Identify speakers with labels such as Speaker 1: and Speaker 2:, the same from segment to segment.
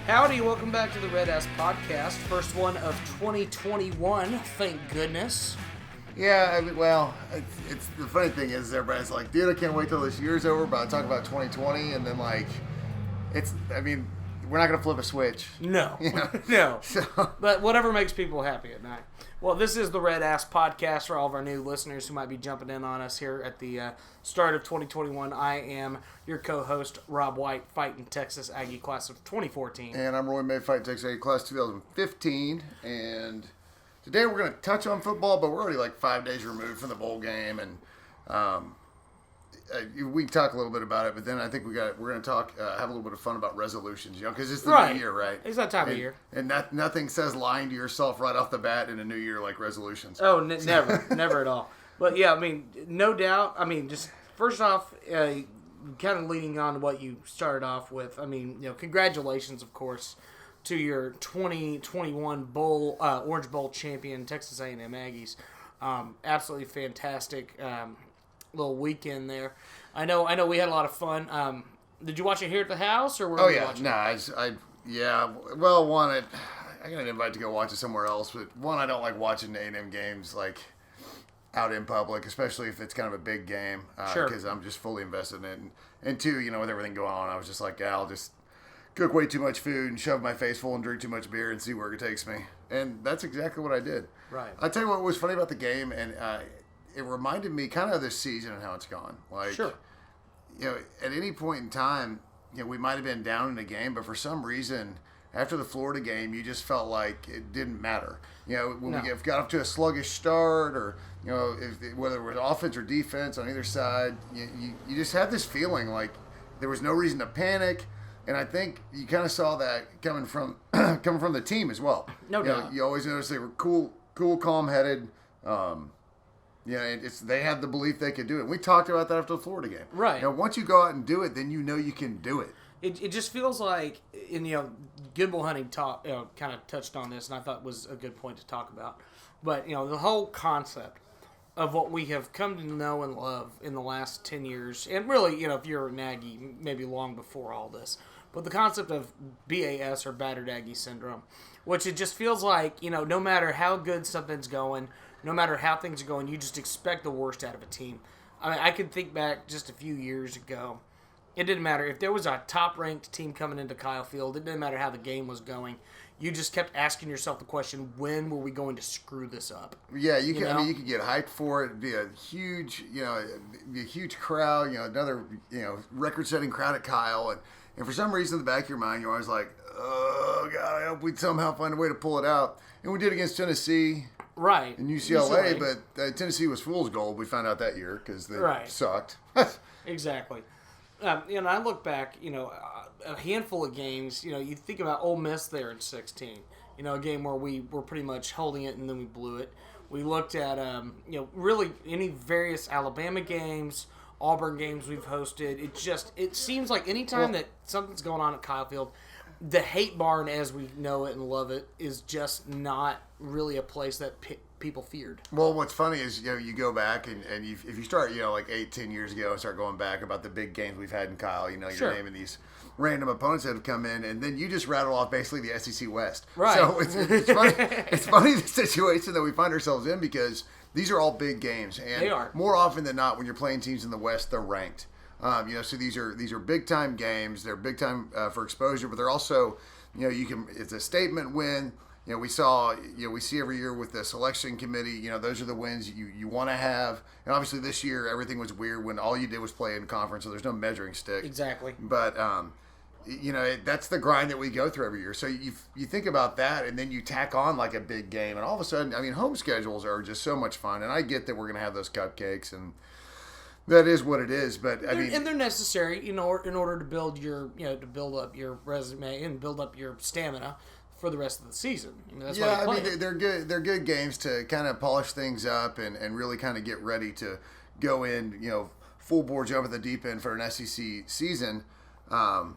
Speaker 1: Howdy, welcome back to the RedAss podcast. First one of 2021, thank goodness.
Speaker 2: Yeah, I mean, well, it's the funny thing is everybody's like, dude, I can't wait till this year's over, but I talk about 2020, and then we're not going to flip a switch.
Speaker 1: No,
Speaker 2: You know?
Speaker 1: no.
Speaker 2: So,
Speaker 1: But whatever makes people happy at night. Well, this is the RedAss podcast for all of our new listeners who might be jumping in on us here at the start of 2021. I am your co-host, Rob White, fighting Texas Aggie class of 2014.
Speaker 2: and I'm Roy May, fighting Texas A class 2015, and today we're going to touch on football, but we're already like 5 days removed from the bowl game, and we can talk a little bit about it, but then I think we're going to talk, have a little bit of fun about resolutions, because it's the new year, right?
Speaker 1: It's that time of year.
Speaker 2: And nothing says lying to yourself right off the bat in a new year like resolutions.
Speaker 1: Oh, never, never at all. But yeah, I mean, no doubt. I mean, just first off, kind of leading on to what you started off with. I mean, congratulations, of course, to your 2021 bowl, Orange Bowl champion, Texas A&M Aggies. Absolutely fantastic. Little weekend there. I know we had a lot of fun. Did you watch it here at the house, or where were you watching it?
Speaker 2: Well, I got an invite to go watch it somewhere else, but one, I don't like watching A&M games like out in public, especially if it's kind of a big game, because I'm just fully invested in it. And two, with everything going on, I was just like, I'll just cook way too much food and shove my face full and drink too much beer and see where it takes me. And that's exactly what I did.
Speaker 1: Right.
Speaker 2: I'll tell you what was funny about the game, and it reminded me kind of this season and how it's gone. Like, at any point in time, we might have been down in a game, but for some reason, after the Florida game, you just felt like it didn't matter. When we got off to a sluggish start, or whether it was offense or defense on either side, you just had this feeling like there was no reason to panic. And I think you kind of saw that coming from the team as well.
Speaker 1: No doubt.
Speaker 2: You always noticed they were cool, calm-headed. They had the belief they could do it. We talked about that after the Florida game.
Speaker 1: Right.
Speaker 2: Once you go out and do it, then you know you can do it.
Speaker 1: It just feels like, Good Bull Hunting kind of touched on this, and I thought was a good point to talk about. But, the whole concept of what we have come to know and love in the last 10 years, and really, if you're an Aggie, maybe long before all this, but the concept of BAS, or Battered Aggie Syndrome, which it just feels like, no matter how good something's going, no matter how things are going, you just expect the worst out of a team. I mean, I can think back just a few years ago. It didn't matter. If there was a top-ranked team coming into Kyle Field, it didn't matter how the game was going. You just kept asking yourself the question, when were we going to screw this up?
Speaker 2: Yeah, you could get hyped for it. It'd be a huge, be a huge crowd, another, record-setting crowd at Kyle. And for some reason in the back of your mind, you're always like, oh, God, I hope we'd somehow find a way to pull it out. And we did against Tennessee.
Speaker 1: Right.
Speaker 2: And UCLA, but Tennessee was fool's gold. We found out that year because they sucked.
Speaker 1: Exactly. I look back, a handful of games, you think about Ole Miss there in 16, a game where we were pretty much holding it and then we blew it. We looked at, really any various Alabama games, Auburn games we've hosted. It seems like anytime that something's going on at Kyle Field, the hate barn as we know it and love it is just not really a place that people feared.
Speaker 2: Well, what's funny is, you go back and if you start, like 8-10 years ago and start going back about the big games we've had in Kyle, you're naming these random opponents that have come in, and then you just rattle off basically the SEC West.
Speaker 1: Right.
Speaker 2: So it's funny. It's funny the situation that we find ourselves in, because these are all big games, and
Speaker 1: they are.
Speaker 2: More often than not, when you're playing teams in the West, they're ranked. So these are big time games. They're big time for exposure, but they're also, it's a statement win. We see every year with the selection committee, those are the wins you want to have. And obviously this year everything was weird when all you did was play in conference, so there's no measuring stick.
Speaker 1: Exactly.
Speaker 2: But that's the grind that we go through every year. So you think about that, and then you tack on like a big game, and all of a sudden, home schedules are just so much fun. And I get that we're going to have those cupcakes, and that is what it is, but
Speaker 1: and they're necessary, in order to build to build up your resume and build up your stamina for the rest of the season. That's why
Speaker 2: they're good. They're good games to kind of polish things up and really kind of get ready to go in, full bore jump at the deep end for an SEC season. And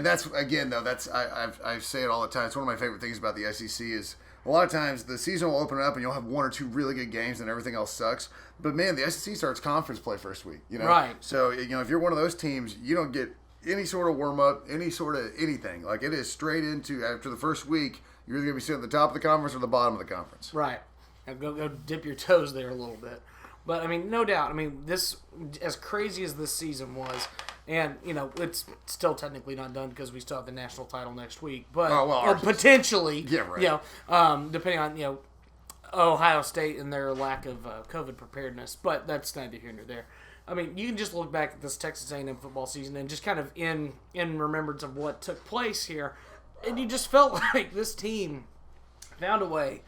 Speaker 2: that's, again, though, I say it all the time. It's one of my favorite things about the SEC is a lot of times the season will open up and you'll have one or two really good games and everything else sucks. But, man, the SEC starts conference play first week,
Speaker 1: Right.
Speaker 2: So, if you're one of those teams, you don't get any sort of warm up, any sort of anything. Like it is straight into after the first week, you're either going to be sitting at the top of the conference or the bottom of the conference.
Speaker 1: Right. Now go dip your toes there a little bit. But, I mean, no doubt. I mean, this, as crazy as this season was, and, you know, it's still technically not done because we still have the national title next week. But potentially,
Speaker 2: yeah, right.
Speaker 1: You know, depending on, you know, Ohio State and their lack of COVID preparedness. But that's neither here nor there. I mean, you can just look back at this Texas A&M football season and just kind of in remembrance of what took place here. And you just felt like this team found a way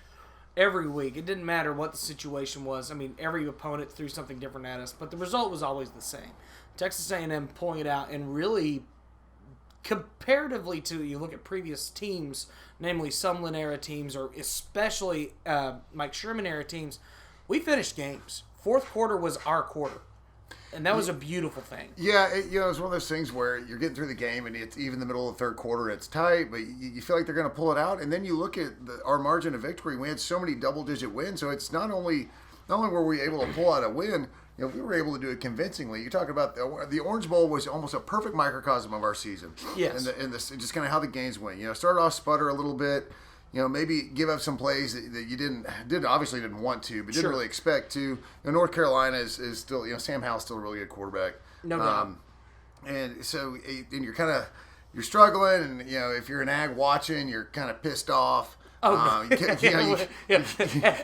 Speaker 1: every week. It didn't matter what the situation was. I mean, every opponent threw something different at us, but the result was always the same. Texas A&M pulling it out, and really, comparatively to, you look at previous teams, namely Sumlin-era teams, or especially Mike Sherman-era teams, we finished games. Fourth quarter was our quarter. And that was a beautiful thing.
Speaker 2: Yeah, it's one of those things where you're getting through the game and it's even the middle of the third quarter, it's tight, but you feel like they're going to pull it out. And then you look at our margin of victory. We had so many double-digit wins, so it's not only were we able to pull out a win, you know, we were able to do it convincingly. You talk about the Orange Bowl was almost a perfect microcosm of our season.
Speaker 1: Yes.
Speaker 2: And just kind of how the games went. You know, started off sputter a little bit. You know, maybe give up some plays that you obviously didn't want to, but didn't really expect to. You know, North Carolina is still, you know, Sam Howell's still a really good quarterback.
Speaker 1: No doubt.
Speaker 2: And so, and you're struggling, and, you know, if you're an Ag watching, you're kind of pissed off.
Speaker 1: Oh, no.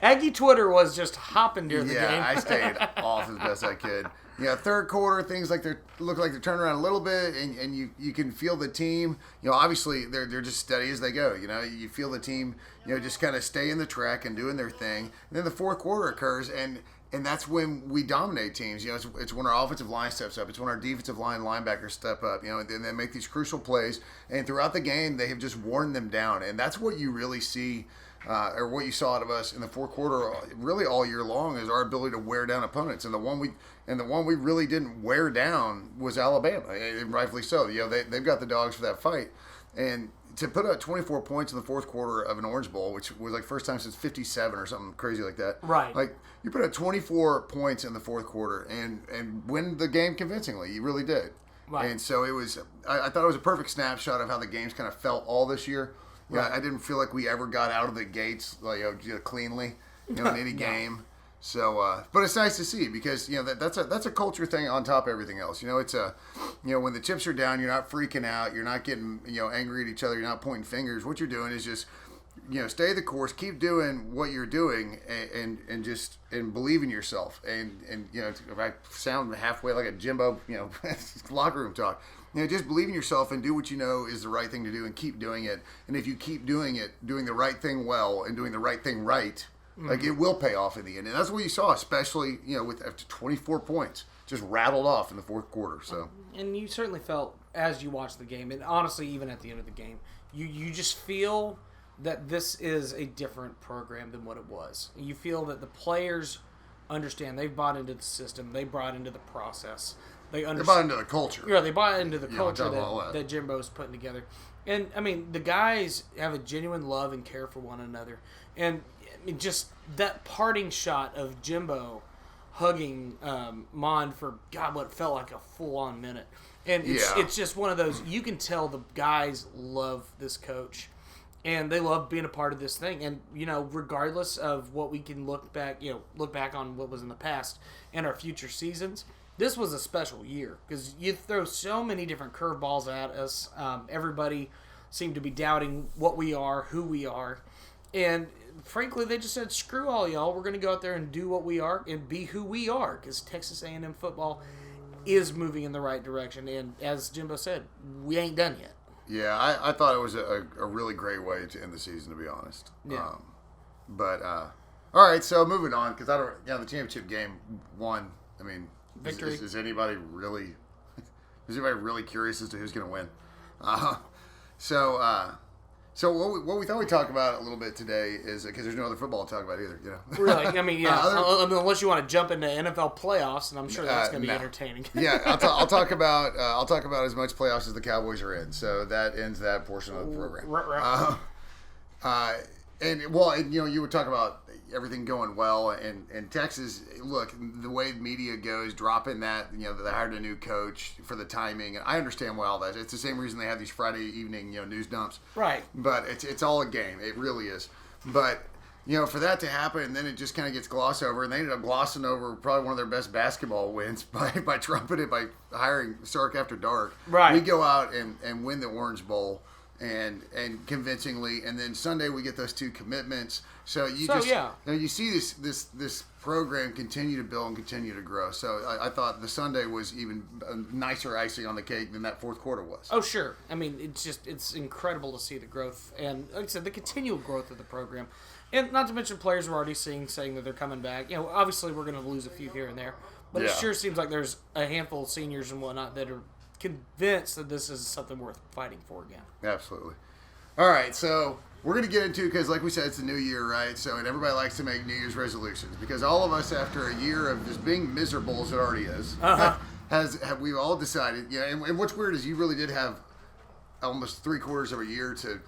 Speaker 1: Aggie Twitter was just hopping during the game.
Speaker 2: Yeah, I stayed off as best I could. You know, third quarter, things look like they're turning around a little bit, and you can feel the team. You know, obviously they're just steady as they go. You know, you feel the team, you know, just kind of stay in the track and doing their thing. And then the fourth quarter occurs, and that's when we dominate teams. You know, it's when our offensive line steps up. It's when our defensive line linebackers step up. You know, and they make these crucial plays. And throughout the game, they have just worn them down. And that's what you really see. Or what you saw out of us in the fourth quarter, really all year long, is our ability to wear down opponents. And the one we really didn't wear down was Alabama, and rightfully so. You know, they've got the dogs for that fight. And to put up 24 points in the fourth quarter of an Orange Bowl, which was like first time since '57 or something crazy like that.
Speaker 1: Right.
Speaker 2: Like you put up 24 points in the fourth quarter and win the game convincingly. You really did.
Speaker 1: Right.
Speaker 2: And so it was. I thought it was a perfect snapshot of how the games kind of felt all this year. Yeah, right. I didn't feel like we ever got out of the gates like cleanly, you know, in any game. So, but it's nice to see because, you know, that's a culture thing on top of everything else. You know, it's when the chips are down, you're not freaking out, you're not getting, you know, angry at each other, you're not pointing fingers. What you're doing is just, you know, stay the course, keep doing what you're doing, and just believe in yourself. And you know, if I sound halfway like a Jimbo, you know, locker room talk. You know, just believe in yourself and do what you know is the right thing to do and keep doing it. And if you keep doing it, doing the right thing well and doing the right thing right, like it will pay off in the end. And that's what you saw, especially, you know, with after 24 points, just rattled off in the fourth quarter. So,
Speaker 1: and you certainly felt as you watched the game, and honestly, even at the end of the game, you just feel that this is a different program than what it was. You feel that the players understand. They've bought into the system. They brought into the process. They
Speaker 2: bought into the culture.
Speaker 1: Yeah, they bought into the culture that Jimbo's putting together. And, I mean, the guys have a genuine love and care for one another. And, I mean, just that parting shot of Jimbo hugging Mond for, God, what felt like a full-on minute. And it's just one of those, you can tell the guys love this coach. And they love being a part of this thing. And, you know, regardless of what we can look back on what was in the past and our future seasons, this was a special year because you throw so many different curveballs at us. Everybody seemed to be doubting what we are, who we are. And frankly, they just said, screw all y'all. We're going to go out there and do what we are and be who we are because Texas A&M football is moving in the right direction. And as Jimbo said, we ain't done yet.
Speaker 2: Yeah, I thought it was a really great way to end the season, to be honest.
Speaker 1: Yeah.
Speaker 2: All right, so moving on because the championship game won. I mean,
Speaker 1: victory.
Speaker 2: Is anybody really curious as to who's going to win? So what we thought we'd talk about a little bit today is because there's no other football to talk about either. You know,
Speaker 1: really? I mean, yeah. Unless you want to jump into NFL playoffs, and I'm sure that's going to be entertaining.
Speaker 2: Yeah, I'll talk about as much playoffs as the Cowboys are in. So that ends that portion of the program.
Speaker 1: Right.
Speaker 2: And you know, you would talk about everything going well. And Texas, look, the way media goes, dropping that, they hired a new coach for the timing. And I understand why all that. It's the same reason they have these Friday evening, news dumps.
Speaker 1: Right.
Speaker 2: But it's all a game. It really is. But, for that to happen, and then it just kind of gets glossed over. And they ended up glossing over probably one of their best basketball wins by trumping it, by hiring Sark After Dark.
Speaker 1: Right.
Speaker 2: We go out and win the Orange Bowl. And convincingly, and then Sunday we get those 2 commitments. So you see this program continue to build and continue to grow. So I thought the Sunday was even a nicer icing on the cake than that fourth quarter was.
Speaker 1: Oh sure, I mean it's incredible to see the growth and like I said the continual growth of the program, and not to mention players we're already saying that they're coming back. Obviously we're going to lose a few here and there, but it sure seems like there's a handful of seniors and whatnot that are convinced that this is something worth fighting for again.
Speaker 2: Absolutely. All right, so we're going to get into, because like we said, it's the new year, right? So, and everybody likes to make New Year's resolutions, because all of us, after a year of just being miserable as it already is, we've all decided, and what's weird is you really did have almost 3/4 of a year to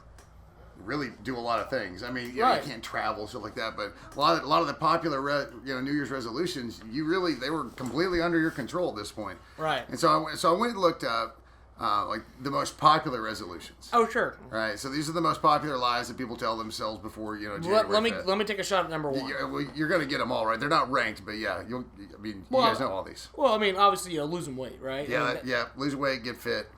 Speaker 2: really do a lot of things. I mean, you can't travel, stuff like that, but a lot of the popular New Year's resolutions, they were completely under your control at this point.
Speaker 1: Right.
Speaker 2: And so I went and looked up like the most popular resolutions.
Speaker 1: Oh sure.
Speaker 2: Right. So these are the most popular lies that people tell themselves before January.
Speaker 1: Let me take a shot at number 1.
Speaker 2: You're going to get them all right. They're not ranked, but you guys know all these.
Speaker 1: Well, I mean, obviously losing weight, right?
Speaker 2: Yeah, lose weight, get fit.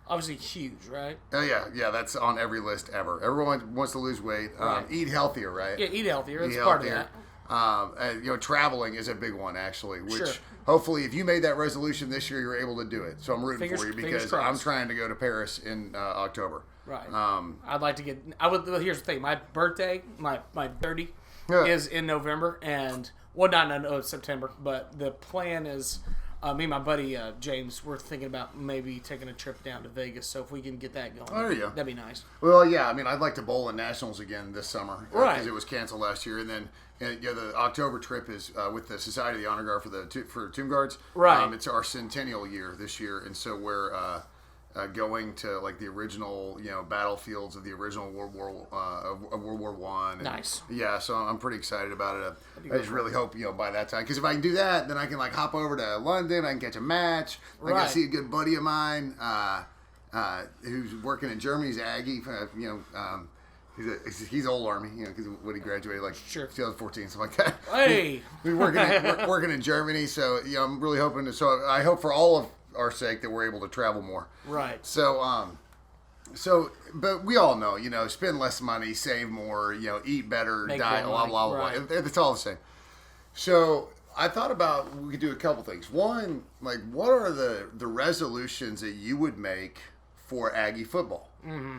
Speaker 1: Obviously huge, right?
Speaker 2: Oh yeah, that's on every list ever. Everyone wants to lose weight.
Speaker 1: Right.
Speaker 2: Eat healthier, right?
Speaker 1: Yeah, eat healthier. That's part of that.
Speaker 2: Traveling is a big one actually, which
Speaker 1: sure.
Speaker 2: Hopefully, if you made that resolution this year, you're able to do it. So I'm rooting for you because I'm trying to go to Paris in October.
Speaker 1: Right. I'd like to get. Here's the thing. My birthday, my 30, is in November, and not September. But the plan is. Me and my buddy James, we're thinking about maybe taking a trip down to Vegas. So if we can get that going, that'd be nice.
Speaker 2: Well, yeah, I mean, I'd like to bowl in Nationals again this summer because it was canceled last year, and then the October trip is with the Society of the Honor Guard for Tomb Guards. Right. It's our centennial year this year, and so we're going to like the original battlefields of the original World War I.
Speaker 1: Nice.
Speaker 2: Yeah, so I'm pretty excited about it. I just really hope by that time, because if I can do that, then I can like hop over to London. I can catch a match. I can see a good buddy of mine who's working in Germany. He's Aggie. He's old Army, because when he graduated, like 2014, something like that.
Speaker 1: Hey,
Speaker 2: we're working in Germany, so I'm really hoping to. So I hope for all of our sake that we're able to travel more.
Speaker 1: Right.
Speaker 2: So but we all know, spend less money, save more, eat better, diet, blah, blah, blah. Right. It's all the same. So I thought about, we could do a couple things. One, like, what are the resolutions that you would make for Aggie football? Mm-hmm.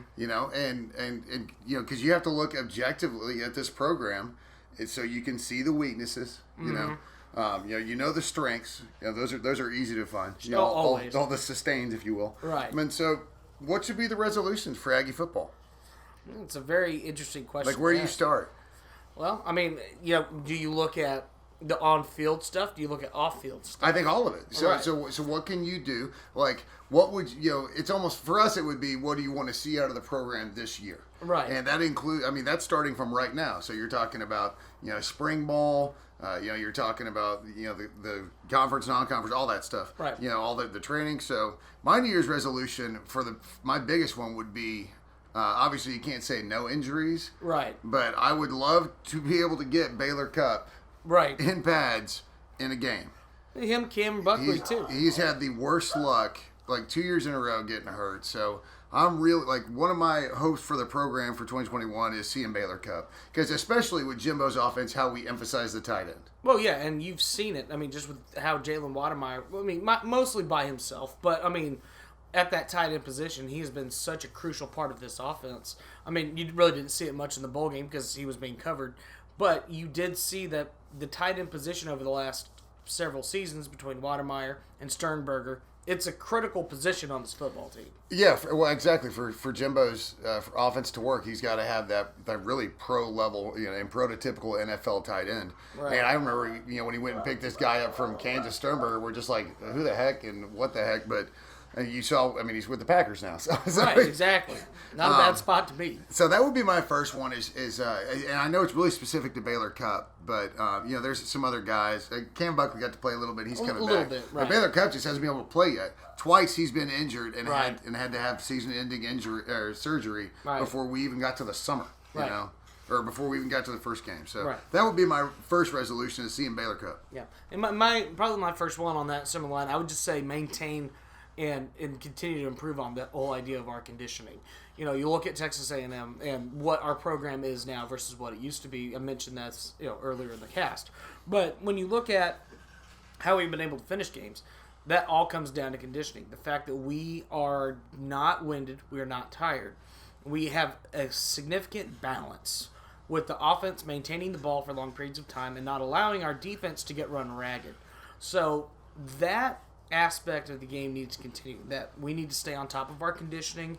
Speaker 2: And because you have to look objectively at this program, so you can see the weaknesses, the strengths. Those are easy to find.
Speaker 1: Always.
Speaker 2: All the sustains, if you will.
Speaker 1: Right.
Speaker 2: And so, what should be the resolutions for Aggie football?
Speaker 1: It's a very interesting question.
Speaker 2: Like, where do you start?
Speaker 1: Well, I mean, do you look at the on-field stuff? Do you look at off-field stuff?
Speaker 2: I think all of it. So what can you do? Like, what would it's almost for us. It would be, what do you want to see out of the program this year?
Speaker 1: Right.
Speaker 2: And that includes. I mean, that's starting from right now. So you're talking about spring ball. You're talking about the conference, non-conference, all that stuff.
Speaker 1: Right.
Speaker 2: All the training. So my New Year's resolution my biggest one would be, obviously you can't say no injuries.
Speaker 1: Right.
Speaker 2: But I would love to be able to get Baylor Cup.
Speaker 1: Right.
Speaker 2: In pads in a game.
Speaker 1: Him, Cam Buckley too.
Speaker 2: He's had the worst luck, like 2 years in a row getting hurt. So I'm really, like, one of my hopes for the program for 2021 is seeing Baylor Cup. Because especially with Jimbo's offense, how we emphasize the tight end.
Speaker 1: Well, yeah, and you've seen it. I mean, just with how Jalen Watermeyer, mostly by himself, but I mean, at that tight end position, he has been such a crucial part of this offense. I mean, you really didn't see it much in the bowl game because he was being covered, but you did see that the tight end position over the last several seasons between Watermeyer and Sternberger, it's a critical position on this football team.
Speaker 2: Yeah, well, exactly. For Jimbo's for offense to work, he's got to have that really pro level, and prototypical NFL tight end. Right. And I remember, when he went and picked this guy up from Kansas, Sternberger, we're just like, who the heck and what the heck? But And you saw, I mean, he's with the Packers now. So
Speaker 1: right, exactly. Not a bad spot to be.
Speaker 2: So that would be my first one is and I know it's really specific to Baylor Cup, but, there's some other guys. Cam Buckley got to play a little bit. He's coming back. A little bit, right. But Baylor Cup just hasn't been able to play yet. Twice he's been injured and had to have season-ending injury or surgery before we even got to the summer, you know, or before we even got to the first game. So that would be my first resolution is seeing Baylor Cup.
Speaker 1: Yeah, and probably my first one on that similar line, I would just say maintain and continue to improve on that whole idea of our conditioning. You know, you look at Texas A&M and what our program is now versus what it used to be. I mentioned that earlier in the cast, but when you look at how we've been able to finish games, that all comes down to conditioning. The fact that we are not winded, we are not tired. We have a significant balance with the offense maintaining the ball for long periods of time and not allowing our defense to get run ragged. So that aspect of the game needs to continue. That we need to stay on top of our conditioning,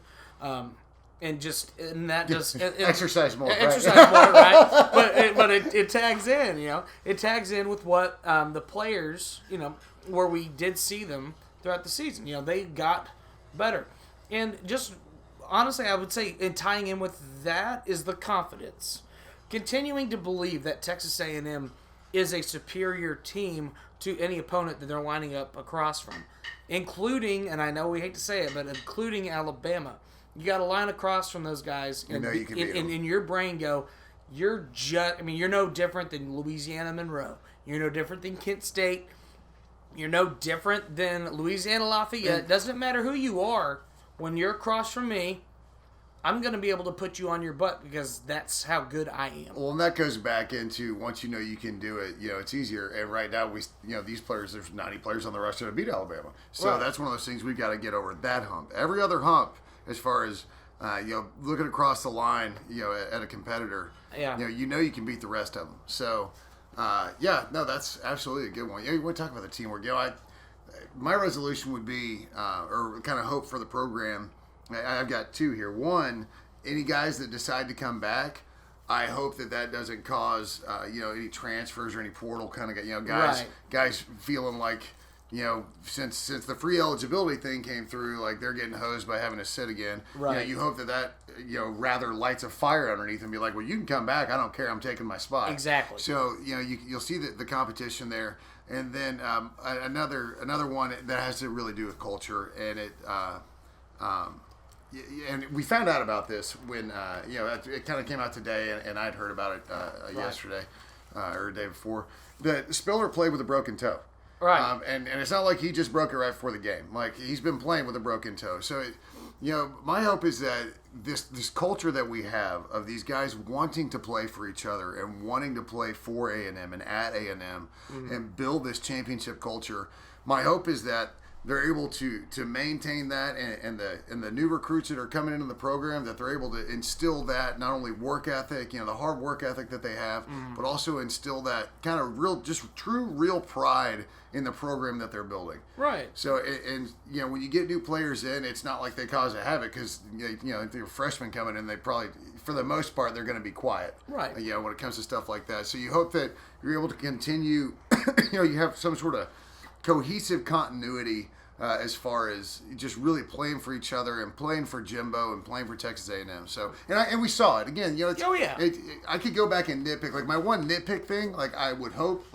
Speaker 2: exercise more,
Speaker 1: right? But it tags in, it tags in with what the players, where we did see them throughout the season. They got better, and just honestly, I would say, and tying in with that is the confidence, continuing to believe that Texas A&M is a superior team to any opponent that they're lining up across from, including, and I know we hate to say it, but including Alabama. You got to line across from those guys, and
Speaker 2: you can beat them.
Speaker 1: In your brain go, you're no different than Louisiana Monroe. You're no different than Kent State. You're no different than Louisiana Lafayette. It doesn't matter who you are. When you're across from me, I'm going to be able to put you on your butt because that's how good I am.
Speaker 2: Well, and that goes back into once you know you can do it, it's easier. And right now, these players, there's 90 players on the roster to beat Alabama. So that's one of those things we've got to get over that hump. Every other hump, as far as looking across the line, at a competitor, you can beat the rest of them. So, that's absolutely a good one. You want to talk about the teamwork? My resolution would be, or kind of hope for the program. I've got two here. One, any guys that decide to come back, I hope that doesn't cause any transfers or any portal kind of guys feeling like since the free eligibility thing came through, like they're getting hosed by having to sit again.
Speaker 1: Right.
Speaker 2: You hope that rather lights a fire underneath and be like, well, you can come back. I don't care. I'm taking my spot.
Speaker 1: Exactly.
Speaker 2: So you'll see the competition there, and then another one that has to really do with culture, and and we found out about this when it kind of came out today, and I'd heard about it yesterday or the day before. That Spiller played with a broken toe.
Speaker 1: Right.
Speaker 2: And it's not like he just broke it right before the game. Like, he's been playing with a broken toe. So, my hope is that this culture that we have of these guys wanting to play for each other and wanting to play for A&M and at A&M and build this championship culture, my hope is that they're able to maintain that, and the new recruits that are coming into the program, that they're able to instill that, not only work ethic, the hard work ethic that they have, but also instill that kind of real pride in the program that they're building.
Speaker 1: Right.
Speaker 2: So, and when you get new players in, it's not like they cause a havoc, because if they're freshmen coming in, they probably, for the most part, they're going to be quiet.
Speaker 1: Right.
Speaker 2: When it comes to stuff like that. So you hope that you're able to continue. You have some sort of cohesive continuity as far as just really playing for each other and playing for Jimbo and playing for Texas A&M. So, and we saw it again. I could go back and nitpick. Like, my one nitpick thing, I hope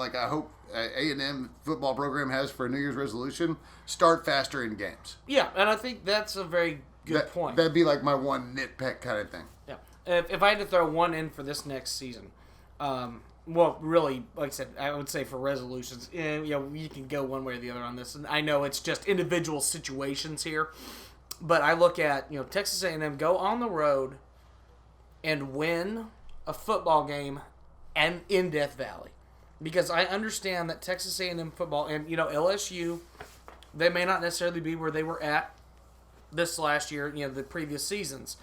Speaker 2: A&M football program has for a New Year's resolution: start faster in games.
Speaker 1: Yeah, and I think that's a very good point.
Speaker 2: That'd be like my one nitpick kind of thing.
Speaker 1: Yeah, if I had to throw one in for this next season. Well, really, like I said, I would say for resolutions, you can go one way or the other on this. And I know it's just individual situations here, but I look at, Texas A&M go on the road and win a football game and in Death Valley. Because I understand that Texas A&M football and, LSU, they may not necessarily be where they were at this last year, the previous seasons.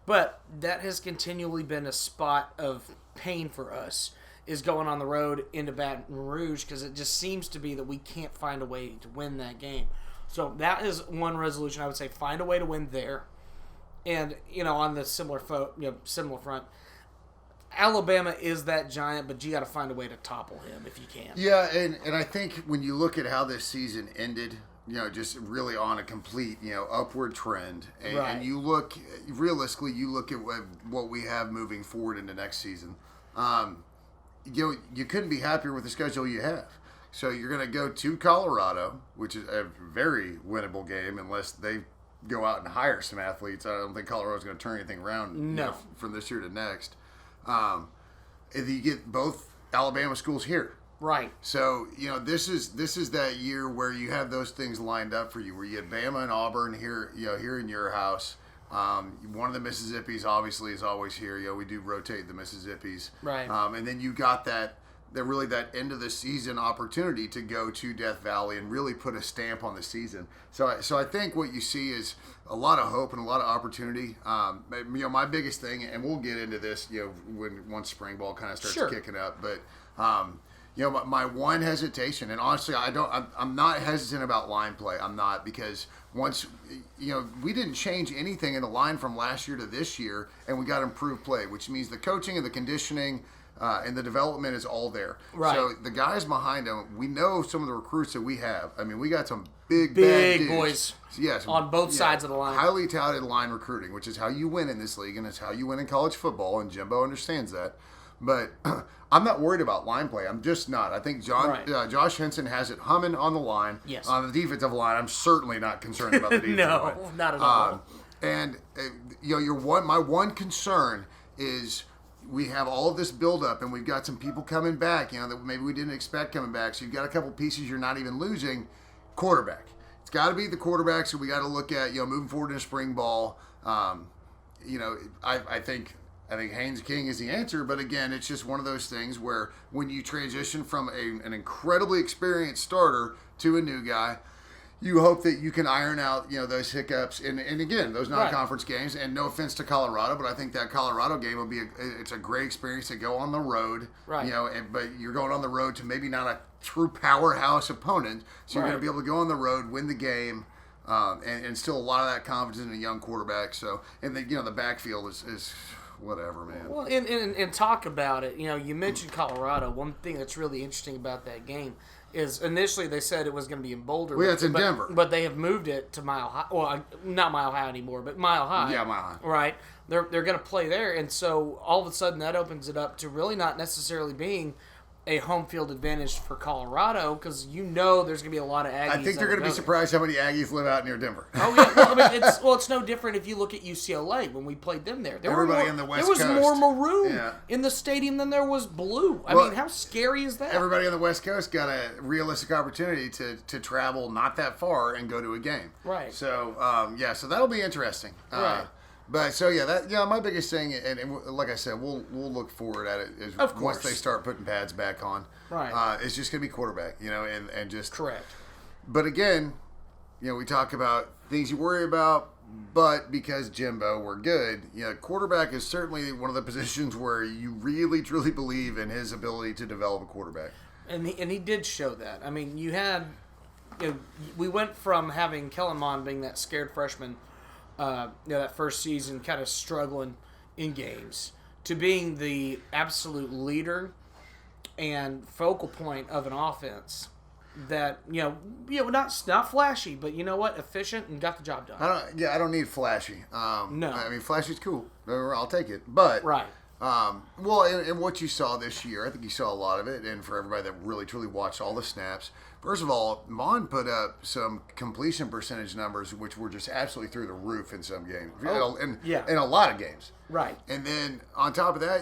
Speaker 1: But that has continually been a spot of pain for us, is going on the road into Baton Rouge, because it just seems to be that we can't find a way to win that game. So that is one resolution. I would say find a way to win there. And, on the similar front, Alabama is that giant, but you got to find a way to topple him if you can.
Speaker 2: Yeah, and I think when you look at how this season ended just really on a complete, upward trend. And,
Speaker 1: Right.
Speaker 2: and you look at what we have moving forward into next season. You couldn't be happier with the schedule you have. So you're going to go to Colorado, which is a very winnable game unless they go out and hire some athletes. I don't think Colorado's going to turn anything around from this year to next. And you get both Alabama schools here.
Speaker 1: Right.
Speaker 2: So, this is that year where you have those things lined up for you, where you had Bama and Auburn here, here in your house. One of the Mississippis obviously is always here. We do rotate the Mississippis.
Speaker 1: Right.
Speaker 2: And then you got that end of the season opportunity to go to Death Valley and really put a stamp on the season. So I think what you see is a lot of hope and a lot of opportunity. My biggest thing, and we'll get into this, once spring ball kind of starts kicking up, but my one hesitation, and honestly, I'm not hesitant about line play. I'm not, because once, we didn't change anything in the line from last year to this year, and we got improved play, which means the coaching and the conditioning and the development is all there.
Speaker 1: Right.
Speaker 2: So the guys behind them, we know some of the recruits that we have. I mean, we got some big
Speaker 1: boys.
Speaker 2: Yes,
Speaker 1: on both sides of the line.
Speaker 2: Highly touted line recruiting, which is how you win in this league, and it's how you win in college football, and Jimbo understands that. But I'm not worried about line play. I'm just not. I think Josh Henson has it humming on the line.
Speaker 1: Yes.
Speaker 2: On the defensive line, I'm certainly not concerned about the defensive line.
Speaker 1: No, not at all.
Speaker 2: And my one concern is we have all of this buildup, and we've got some people coming back, that maybe we didn't expect coming back. So you've got a couple pieces you're not even losing. Quarterback. It's got to be the quarterback. So we got to look at moving forward in spring ball. I think Haynes King is the answer, but again, it's just one of those things where when you transition from an incredibly experienced starter to a new guy, you hope that you can iron out, those hiccups and again, those non-conference games. And no offense to Colorado, but I think that Colorado game will be it's a great experience to go on the road,
Speaker 1: right?
Speaker 2: But you're going on the road to maybe not a true powerhouse opponent, so you're going to be able to go on the road, win the game. And still a lot of that confidence in a young quarterback. So, and the backfield is whatever, man.
Speaker 1: Well, and talk about it. You mentioned Colorado. One thing that's really interesting about that game is initially they said it was going to be in Boulder.
Speaker 2: Well, yeah, it's in Denver.
Speaker 1: But they have moved it to Mile High. Well, not Mile High anymore, but Mile High.
Speaker 2: Yeah, Mile High.
Speaker 1: Right. They're going to play there, and so all of a sudden that opens it up to really not necessarily being a home field advantage for Colorado, because there's going to be a lot of Aggies.
Speaker 2: I think they're going to be surprised how many Aggies live out near Denver.
Speaker 1: Oh yeah, well, it's no different if you look at UCLA when we played them there.
Speaker 2: Everybody in the West Coast.
Speaker 1: There was more maroon in the stadium than there was blue. I mean, how scary is that?
Speaker 2: Everybody on the West Coast got a realistic opportunity to travel not that far and go to a game.
Speaker 1: Right.
Speaker 2: So so that'll be interesting.
Speaker 1: Right.
Speaker 2: But my biggest thing, and like I said, we'll look forward at it is once they start putting pads back on.
Speaker 1: Right.
Speaker 2: It's just gonna be quarterback, and just
Speaker 1: correct.
Speaker 2: But again, we talk about things you worry about, but because Jimbo, we're good. Quarterback is certainly one of the positions where you really truly believe in his ability to develop a quarterback.
Speaker 1: And he did show that. I mean, we went from having Kellen Mond being that scared freshman. That first season kind of struggling in games to being the absolute leader and focal point of an offense that, not flashy, but you know what? Efficient and got the job done.
Speaker 2: I don't need flashy.
Speaker 1: No.
Speaker 2: I mean, flashy's cool. I'll take it. But,
Speaker 1: right.
Speaker 2: And what you saw this year, I think you saw a lot of it, and for everybody that really, truly watched all the snaps, first of all, Mon put up some completion percentage numbers which were just absolutely through the roof in some games. In a lot of games.
Speaker 1: Right.
Speaker 2: And then on top of that,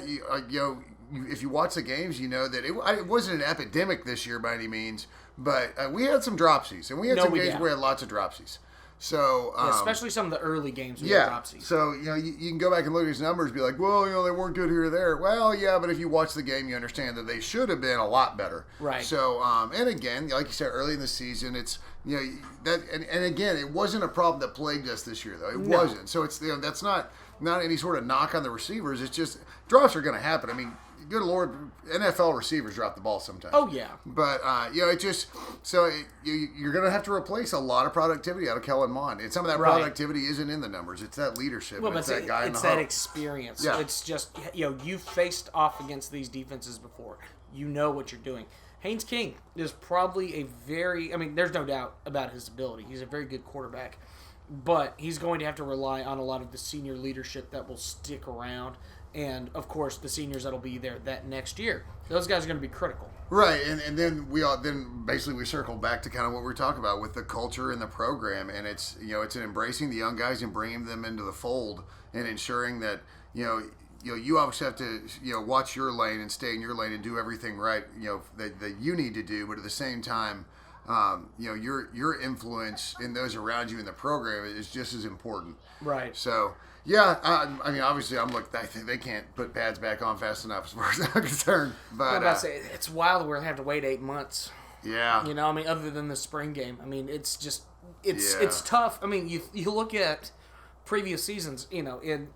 Speaker 2: if you watch the games, you know that it wasn't an epidemic this year by any means, but we had some dropsies, and we had some games where we had lots of dropsies. So
Speaker 1: especially some of the early games with dropsies.
Speaker 2: So you can go back and look at his numbers and be like, well, they weren't good here or there. Well, yeah, but if you watch the game, you understand that they should have been a lot better.
Speaker 1: Right.
Speaker 2: So and again, like you said, early in the season, it's that and again, it wasn't a problem that plagued us this year though. It wasn't. So it's that's not any sort of knock on the receivers. It's just drops are going to happen. I mean, good Lord, NFL receivers drop the ball sometimes.
Speaker 1: Oh, yeah.
Speaker 2: But, it just, so you're going to have to replace a lot you productivity out of Kellen Mond. And some of that productivity isn't in the numbers. It's that leadership.
Speaker 1: Well,
Speaker 2: it's that guy in the
Speaker 1: It's
Speaker 2: huddle.
Speaker 1: that experience.
Speaker 2: Yeah.
Speaker 1: It's just, you've faced off against these defenses before. You know what you're doing. Haynes King is probably there's no doubt about his ability. He's a very good quarterback. But he's going to have to rely on a lot of the senior leadership that will stick around. And, of course, the seniors that'll be there that next year. Those guys are going to be critical.
Speaker 2: Right, and then we circle back to kind of what we're talking about with the culture and the program. And it's an embracing the young guys and bringing them into the fold and ensuring that, you obviously have to, watch your lane and stay in your lane and do everything right, that you need to do. But at the same time, your influence in those around you in the program is just as important.
Speaker 1: Right.
Speaker 2: So, yeah, I mean, obviously, I think they can't put pads back on fast enough as far as I'm concerned. But
Speaker 1: it's wild we're going to have to wait 8 months.
Speaker 2: Yeah.
Speaker 1: Other than the spring game. I mean, it's just, it's tough. I mean, you look at previous seasons, and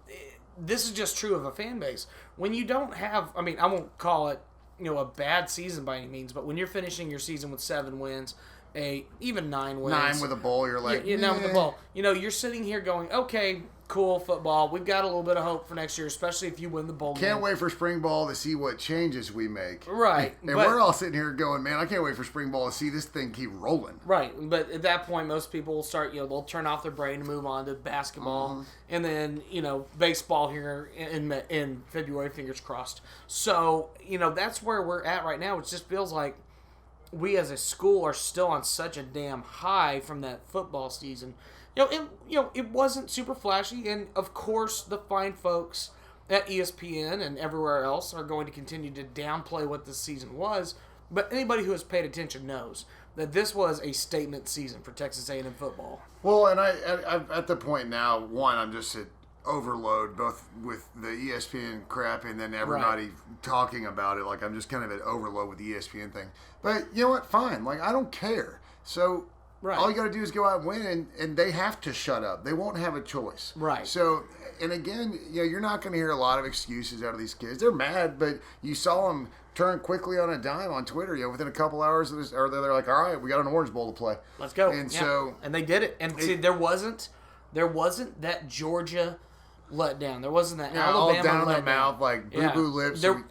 Speaker 1: this is just true of a fan base. When you don't have, I won't call it, a bad season by any means, but when you're finishing your season with 7 wins, even 9 wins.
Speaker 2: 9 with a bowl, you're like,
Speaker 1: with the bowl. You're sitting here going, okay, cool football. We've got a little bit of hope for next year, especially if you win the bowl game.
Speaker 2: Can't wait for spring ball to see what changes we make.
Speaker 1: Right.
Speaker 2: And we're all sitting here going, man, I can't wait for spring ball to see this thing keep rolling.
Speaker 1: Right. But at that point, most people will start, they'll turn off their brain and move on to basketball. Mm-hmm. And then, baseball here in February, fingers crossed. So, that's where we're at right now. It just feels like we as a school are still on such a damn high from that football season. It wasn't super flashy, and of course the fine folks at ESPN and everywhere else are going to continue to downplay what this season was. But anybody who has paid attention knows that this was a statement season for Texas A&M football.
Speaker 2: Well, and I'm at the point now. One, I'm just at overload, both with the ESPN crap and then everybody talking about it. Like I'm just kind of at overload with the ESPN thing. But you know what? Fine. Like I don't care. So. Right. All you got to do is go out and win, and they have to shut up. They won't have a choice.
Speaker 1: Right.
Speaker 2: So, and again, you're not going to hear a lot of excuses out of these kids. They're mad, but you saw them turn quickly on a dime on Twitter. Within a couple hours of this, or they're like, "All right, we got an Orange Bowl to play.
Speaker 1: Let's go."
Speaker 2: And so,
Speaker 1: and they did it. And see, there wasn't that Georgia letdown. There wasn't that Alabama
Speaker 2: all down
Speaker 1: letdown.
Speaker 2: the mouth, like boo-boo lips.
Speaker 1: Or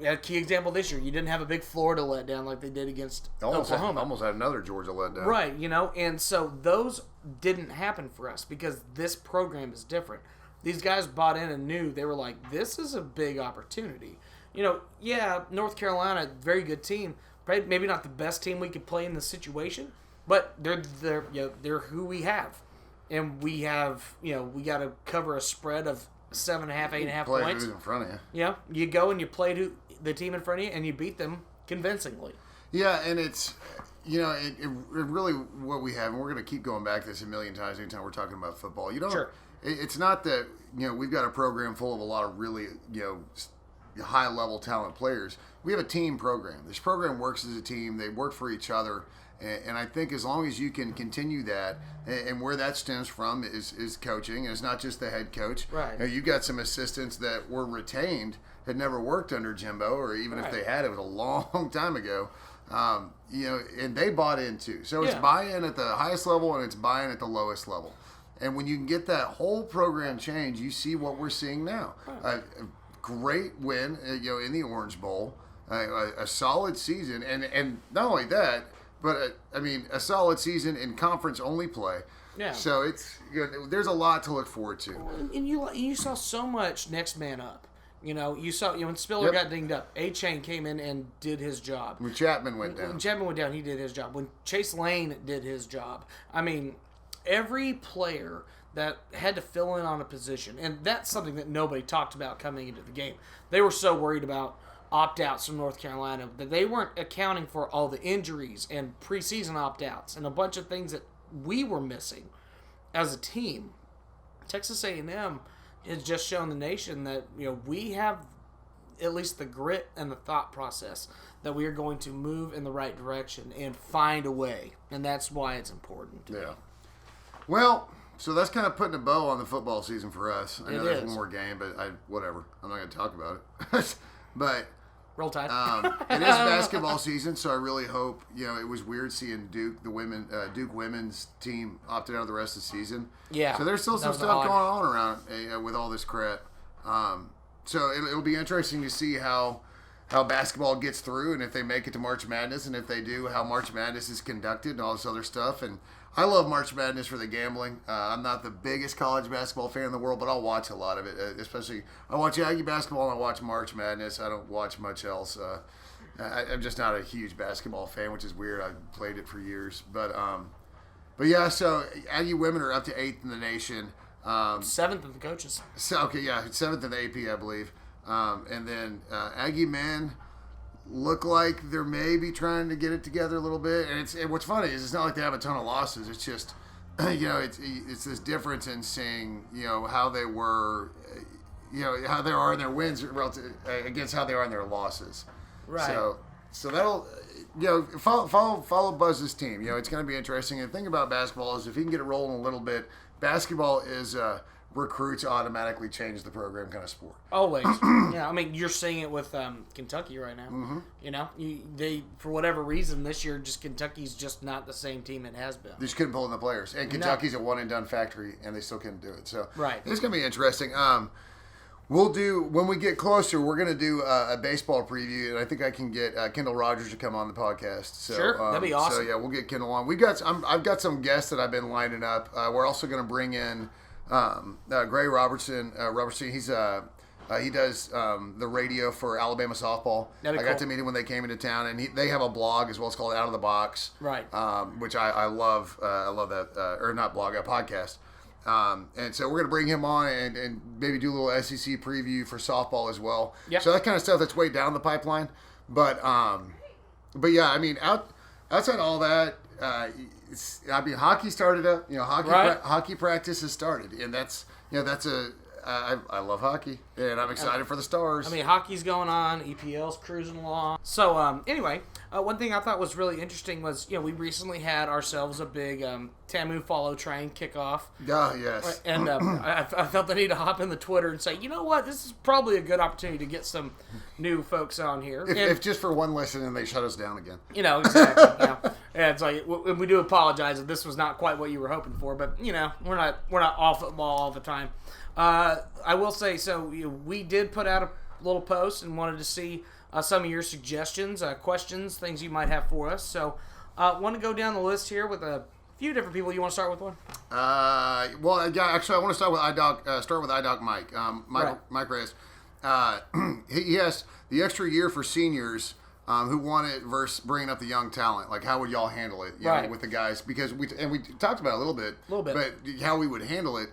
Speaker 1: a key example this year, you didn't have a big Florida letdown like they did against Oklahoma.
Speaker 2: Almost had another Georgia letdown.
Speaker 1: Right, and so those didn't happen for us because this program is different. These guys bought in and knew they were like, this is a big opportunity. North Carolina, very good team. Maybe not the best team we could play in this situation, but they're who we have. And we have, we got to cover a spread of 7.5, 8.5 points.
Speaker 2: Play who's in front of you.
Speaker 1: Yeah, you go and you play the team in front of you, and you beat them convincingly.
Speaker 2: Yeah, and it's, it really what we have, and we're going to keep going back to this a million times anytime we're talking about football.
Speaker 1: Sure.
Speaker 2: It's not that, we've got a program full of a lot of really, high-level talent players. We have a team program. This program works as a team. They work for each other. And I think as long as you can continue that, and where that stems from is coaching, and it's not just the head coach.
Speaker 1: Right.
Speaker 2: You got some assistants that were retained, had never worked under Jimbo, or even if they had, it was a long time ago. And they bought in too. So it's buy-in at the highest level, and it's buy-in at the lowest level. And when you can get that whole program change, you see what we're seeing now. A great win, in the Orange Bowl, a solid season, and not only that. But, a solid season in conference-only play. Yeah. So it's there's a lot to look forward to.
Speaker 1: And you saw so much next man up. You saw when Spiller got dinged up, A-Chain came in and did his job.
Speaker 2: When Chapman went down.
Speaker 1: He did his job. When Chase Lane did his job. Every player that had to fill in on a position, and that's something that nobody talked about coming into the game. They were so worried about opt-outs from North Carolina, that they weren't accounting for all the injuries and preseason opt-outs and a bunch of things that we were missing as a team. Texas A&M has just shown the nation that we have at least the grit and the thought process that we are going to move in the right direction and find a way, and that's why it's important.
Speaker 2: Yeah. Well, so that's kind of putting a bow on the football season for us. I know there's one more game, but whatever. I'm not going to talk about it. But
Speaker 1: Roll Tide.
Speaker 2: It is basketball season, so I really hope, it was weird seeing Duke women's team opted out of the rest of the season.
Speaker 1: Yeah.
Speaker 2: So there's still some stuff going on around with all this crap. So it'll be interesting to see how how basketball gets through, and if they make it to March Madness, and if they do, how March Madness is conducted, and all this other stuff. And I love March Madness for the gambling. I'm not the biggest college basketball fan in the world, but I'll watch a lot of it. Especially, I watch Aggie basketball and I watch March Madness. I don't watch much else. I'm just not a huge basketball fan, which is weird. I've played it for years, but yeah. So Aggie women are up to 8th in the nation.
Speaker 1: 7th in the coaches.
Speaker 2: So okay, yeah, 7th in the AP, I believe. And then Aggie men look like they're maybe trying to get it together a little bit. And what's funny is it's not like they have a ton of losses. It's just, it's this difference in seeing, how they were, how they are in their wins relative against how they are in their losses.
Speaker 1: Right.
Speaker 2: So that'll, follow Buzz's team. It's going to be interesting. And the thing about basketball is if he can get it rolling a little bit, basketball is recruits automatically change the program kind of sport.
Speaker 1: Always. Yeah, I mean, you're seeing it with Kentucky right now.
Speaker 2: Mm-hmm.
Speaker 1: They for whatever reason this year, just Kentucky's just not the same team it has been.
Speaker 2: They just couldn't pull in the players, and Kentucky's a one and done factory, and they still couldn't do it. So
Speaker 1: right,
Speaker 2: it's gonna be interesting. We'll do when we get closer. We're gonna do a baseball preview, and I think I can get Kendall Rogers to come on the podcast. So,
Speaker 1: sure, that'd be awesome.
Speaker 2: So yeah, we'll get Kendall on. I've got some guests that I've been lining up. We're also gonna bring in Gray Robertson. He does the radio for Alabama softball. I got to meet him when they came into town, and they have a blog as well. It's called Out of the Box,
Speaker 1: right?
Speaker 2: Which I love. I love that, or not blog, a podcast. And so we're going to bring him on and maybe do a little SEC preview for softball as well.
Speaker 1: Yep.
Speaker 2: So that kind of stuff that's way down the pipeline. But yeah, I mean, outside all that, hockey started up. Hockey practice has started, and that's I love hockey, and I'm excited for the Stars.
Speaker 1: I mean, hockey's going on, EPL's cruising along. So anyway, one thing I thought was really interesting was we recently had ourselves a big Tamu Follow Train kickoff.
Speaker 2: Yes.
Speaker 1: And I felt the need to hop in the Twitter and say, you know what, this is probably a good opportunity to get some new folks on here.
Speaker 2: If just for one listen and they shut us down again.
Speaker 1: Exactly. And it's like we do apologize that this was not quite what you were hoping for, but we're not all football all the time. I will say, so we did put out a little post and wanted to see some of your suggestions, questions, things you might have for us. So want to go down the list here with a few different people. You want to start with one?
Speaker 2: Well, yeah, actually, I want to start with iDoc Mike. Mike Reyes. He has the extra year for seniors who want it versus bringing up the young talent. Like, how would y'all handle it with the guys? Because we talked about it a little bit, but how we would handle it.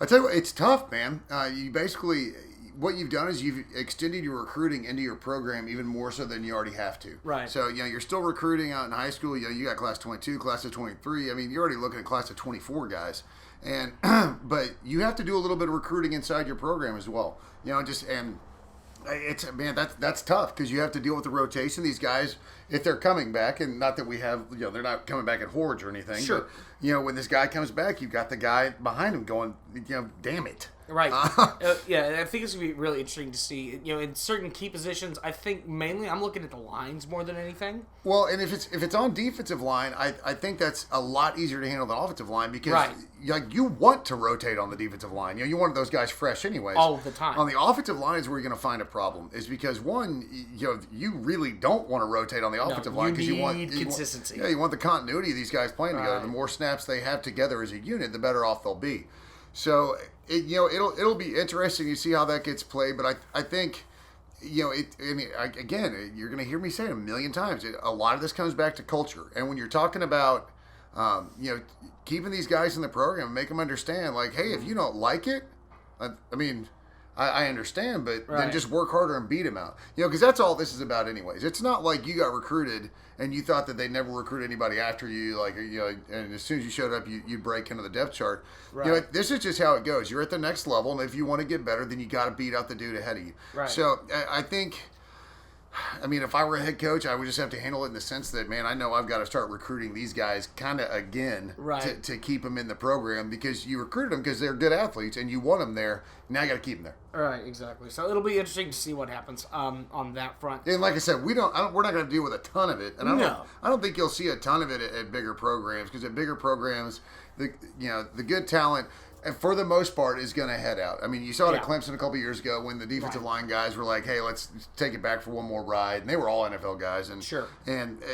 Speaker 2: I tell you what, it's tough, man. You basically, what you've done is you've extended your recruiting into your program even more so than you already have to.
Speaker 1: Right.
Speaker 2: So, you're still recruiting out in high school. You got class 22, class of 23. I mean, you're already looking at class of 24 guys. And, but you have to do a little bit of recruiting inside your program as well. That's tough because you have to deal with the rotation. These guys, if they're coming back, and not that we have, they're not coming back in hordes or anything.
Speaker 1: Sure.
Speaker 2: But, when this guy comes back, you've got the guy behind him going, damn it.
Speaker 1: Right. Yeah, I think it's going to be really interesting to see. In certain key positions, I think mainly I'm looking at the lines more than anything.
Speaker 2: Well, and if it's on defensive line, I think that's a lot easier to handle than offensive line because you want to rotate on the defensive line. You want those guys fresh anyways.
Speaker 1: All the time.
Speaker 2: On the offensive line is where you're going to find a problem. Is because one, you really don't want to rotate on the offensive line because you want
Speaker 1: consistency.
Speaker 2: You want the continuity of these guys playing together. The more snaps they have together as a unit, the better off they'll be. So it'll be interesting to see how that gets played. But I think again, you're going to hear me say it a million times. A lot of this comes back to culture, and when you're talking about keeping these guys in the program, make them understand, like, hey, if you don't like it, I understand, but then just work harder and beat them out. Because that's all this is about anyways. It's not like you got recruited and you thought that they'd never recruit anybody after you, and as soon as you showed up, you break into the depth chart.
Speaker 1: Right.
Speaker 2: This is just how it goes. You're at the next level, and if you want to get better, then you got to beat out the dude ahead of you.
Speaker 1: Right.
Speaker 2: So I think... if I were a head coach, I would just have to handle it in the sense that, man, I know I've got to start recruiting these guys kind of again to keep them in the program because you recruited them because they're good athletes and you want them there. Now you got to keep them there.
Speaker 1: Right, exactly. So it'll be interesting to see what happens on that front.
Speaker 2: And like I said, we're not going to deal with a ton of it. And I don't think you'll see a ton of it at bigger programs because at bigger programs, the good talent. and for the most part, is going to head out. I mean, you saw it at Clemson a couple years ago when the defensive line guys were like, hey, let's take it back for one more ride. And they were all NFL guys. And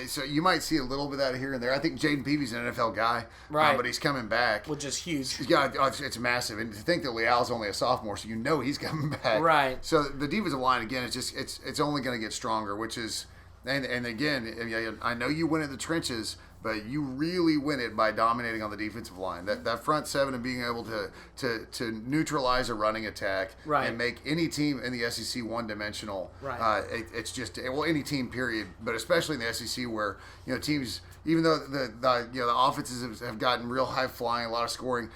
Speaker 2: so you might see a little bit of that here and there. I think Jaden Peavy's an NFL guy, but he's coming back.
Speaker 1: Which is huge.
Speaker 2: Yeah, it's massive. And to think that Leal's only a sophomore, so he's coming back.
Speaker 1: Right.
Speaker 2: So the defensive line, again, it's only going to get stronger, which is, and again, I know you win in the trenches, but you really win it by dominating on the defensive line. That front seven and being able to neutralize a running attack and make any team in the SEC one-dimensional.
Speaker 1: Right.
Speaker 2: It's just any team period, but especially in the SEC where teams, even though the offenses have gotten real high flying, a lot of scoring.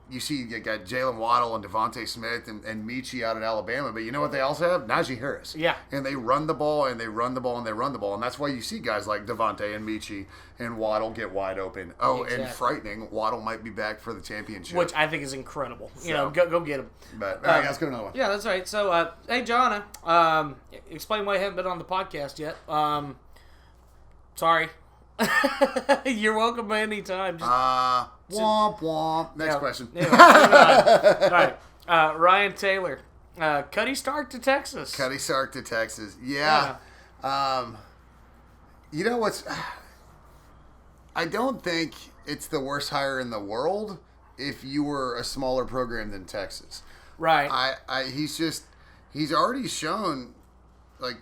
Speaker 2: You see you got Jalen Waddle and Devontae Smith and Michi out at Alabama, but you know what they also have? Najee Harris.
Speaker 1: Yeah.
Speaker 2: And they run the ball and they run the ball and they run the ball, and that's why you see guys like Devontae and Michi and Waddle get wide open. Oh, exactly. And frightening, Waddle might be back for the championship,
Speaker 1: which I think is incredible. Go get him.
Speaker 2: But let's go to another one.
Speaker 1: Yeah, that's right. So, hey, Jonna, explain why you haven't been on the podcast yet. Sorry. You're welcome anytime.
Speaker 2: Womp womp. Next question.
Speaker 1: All right. Ryan Taylor. Cuddy Stark to Texas.
Speaker 2: Cuddy Stark to Texas. Yeah. You know what's... I don't think it's the worst hire in the world if you were a smaller program than Texas.
Speaker 1: Right.
Speaker 2: He's already shown,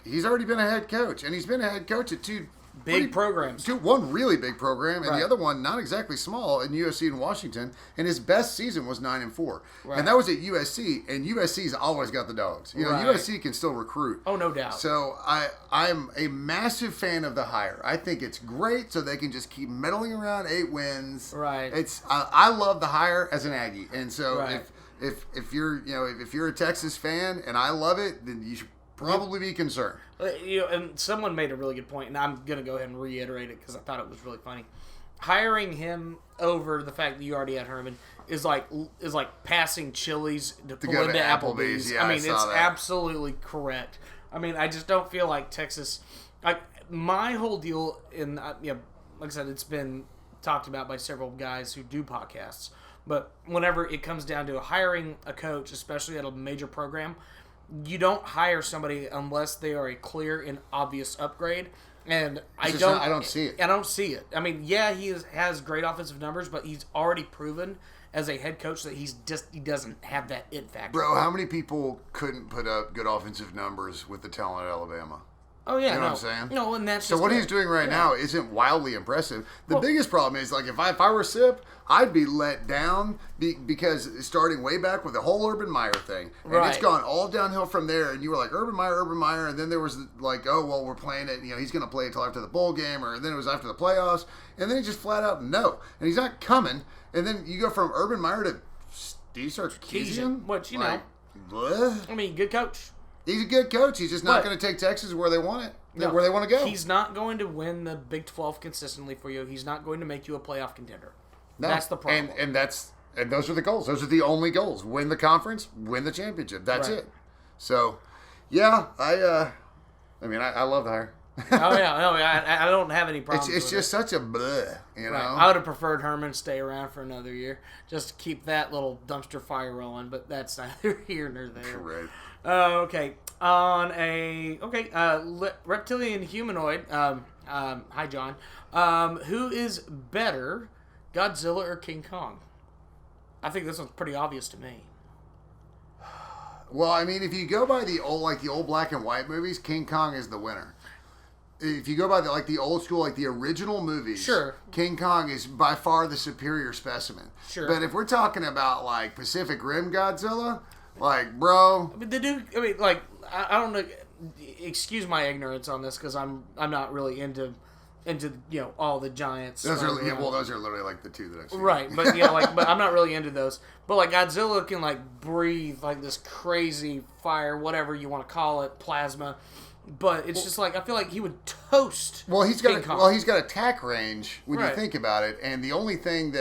Speaker 2: he's already been a head coach, and he's been a head coach at two
Speaker 1: big programs.
Speaker 2: One really big program, and the other one not exactly small in USC and Washington. And his best season was 9-4, and that was at USC. And USC's always got the dogs. USC can still recruit.
Speaker 1: Oh, no doubt.
Speaker 2: So I'm a massive fan of the hire. I think it's great, so they can just keep meddling around 8 wins.
Speaker 1: Right.
Speaker 2: I love the hire as an Aggie, and so if you're a Texas fan and I love it, then you should probably be concerned.
Speaker 1: And someone made a really good point, and I'm going to go ahead and reiterate it because I thought it was really funny. Hiring him over the fact that you already had Herman is like passing Chili's to pull into Applebee's.
Speaker 2: Yeah,
Speaker 1: I mean, it's absolutely correct. I mean, I just don't feel like Texas. My whole deal, like I said, it's been talked about by several guys who do podcasts. But whenever it comes down to hiring a coach, especially at a major program, you don't hire somebody unless they are a clear and obvious upgrade. And I don't see it. I don't see it. I mean, yeah, he has great offensive numbers, but he's already proven as a head coach that he doesn't have that it factor.
Speaker 2: Bro, how many people couldn't put up good offensive numbers with the talent at Alabama?
Speaker 1: Oh, yeah.
Speaker 2: You know what I'm saying?
Speaker 1: No, and that's
Speaker 2: so what he's doing right now isn't wildly impressive. The biggest problem is, if I were SIP, I'd be let down because starting way back with the whole Urban Meyer thing. And it's gone all downhill from there. And you were like, Urban Meyer. And then there was we're playing it. He's going to play until after the bowl game. Or then it was after the playoffs. And then he just flat out, no. And he's not coming. And then you go from Urban Meyer to Steve Sarkisian.
Speaker 1: Which,
Speaker 2: bleh.
Speaker 1: I mean, good coach.
Speaker 2: He's a good coach. He's just not going to take Texas where they want it, where they want to go.
Speaker 1: He's not going to win the Big 12 consistently for you. He's not going to make you a playoff contender.
Speaker 2: No.
Speaker 1: That's the problem.
Speaker 2: And those are the goals. Those are the only goals. Win the conference, win the championship. That's it. So, yeah, I love the hire.
Speaker 1: I don't have any problems.
Speaker 2: It's just such a bleh, you know.
Speaker 1: I would have preferred Herman stay around for another year just to keep that little dumpster fire rolling, but that's neither here nor there.
Speaker 2: Correct.
Speaker 1: Okay. Reptilian humanoid. Hi, John. Who is better, Godzilla or King Kong? I think this one's pretty obvious to me.
Speaker 2: Well, I mean, if you go by the old black and white movies, King Kong is the winner. If you go by the old school, the original movies,
Speaker 1: sure, King
Speaker 2: Kong is by far the superior specimen.
Speaker 1: Sure.
Speaker 2: But if we're talking about Pacific Rim Godzilla, bro,
Speaker 1: I don't know. Excuse my ignorance on this because I'm not really into all the giants.
Speaker 2: Those are literally the two that I've seen.
Speaker 1: Right, but but I'm not really into those. But Godzilla can breathe this crazy fire, whatever you want to call it, plasma. But it's just I feel like he would toast.
Speaker 2: Well, he's got attack range when you think about it, and the only thing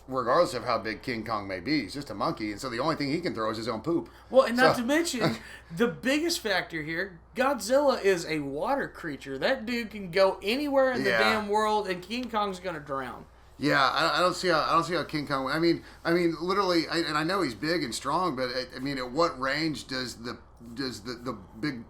Speaker 2: regardless of how big King Kong may be, he's just a monkey, and so the only thing he can throw is his own poop.
Speaker 1: Well, and not to mention the biggest factor here, Godzilla is a water creature. That dude can go anywhere in the damn world, and King Kong's gonna drown.
Speaker 2: Yeah, I don't see how King Kong. I mean, literally, and I know he's big and strong, but I mean, at what range does the big